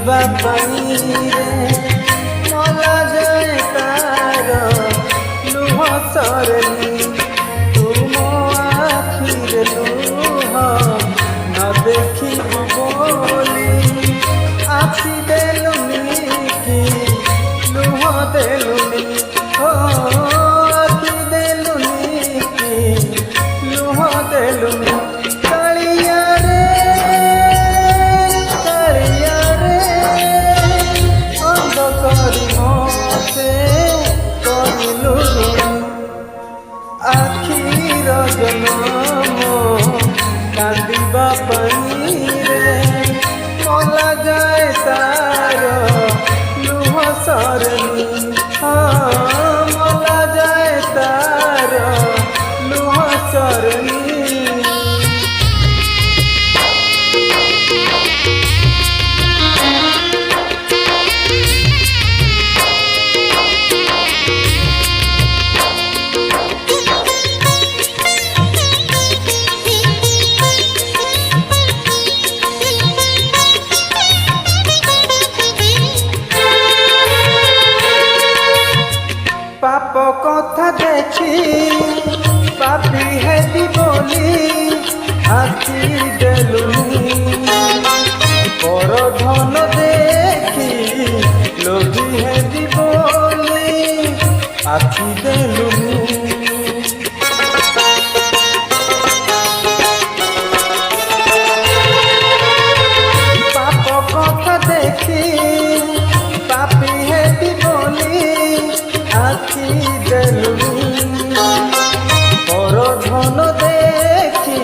कांदिबा पाई रे मला जाए तार लुह सरनी तुम आखिरे लुह न देखी बोली आखि देलुनी कि लुह देलुनी हो आखि देलुनी कि लुह देलुनी आखिर जनम कांदिबा पाई रे मला जाए तार लुह सरनी मला जाए तार लुह सरनी पाप कथा देखी पापी है बोली आखि देलुनी पर धन देखी लोभी है बोली आखि देलुनी पाप कथा देखी पापी है बोली आखि देलुनी पर धन देखी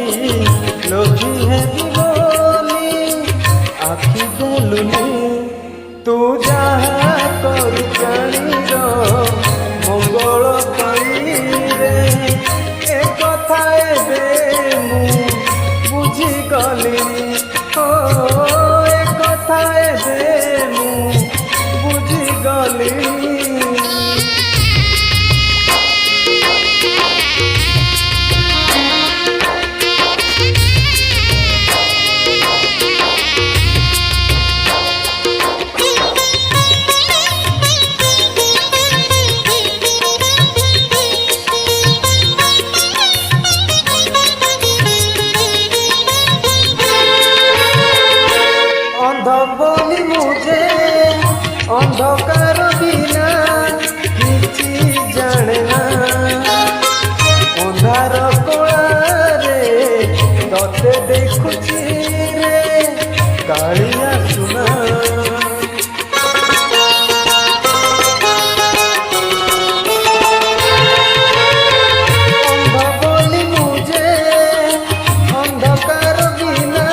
लोभी है बोली आखि देलुनी तू जहा कर जानी मंगल पाई रे ए कथा एबे मु बुझी गली हो ए कथा एबे मु बुझी गली बोली मुझे अंधकार बिना किसी जाने ना अंधार कोलारे तोते देखुची रे कालिया सुना अंध बोली मुझे अंधकार बिना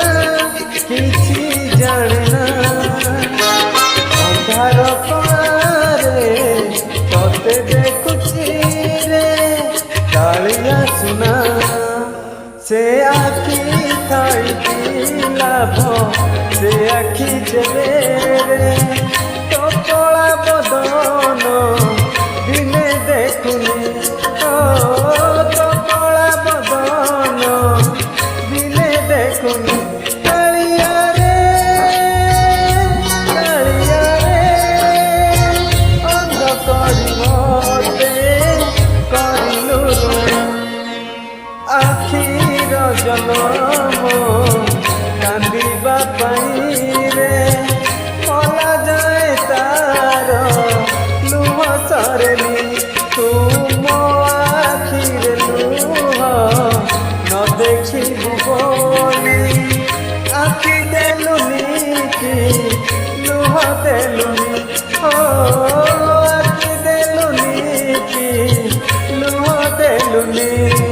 किसी जाने सुना से आखि थाई लाभ से आखि जेबे रे तो कला बदन दिने देखुनी तो कला बदन दिने देखुनी कालिया रे अंध करी मते करिलु आखिर जनम कांदिबा पाई रे मला जाए तार लुह सरनी तुम आखिरे लुह न देखी बोली आखि देलुनी कि लुह देलुनी आखि देलुनी कि लुह देलुनी।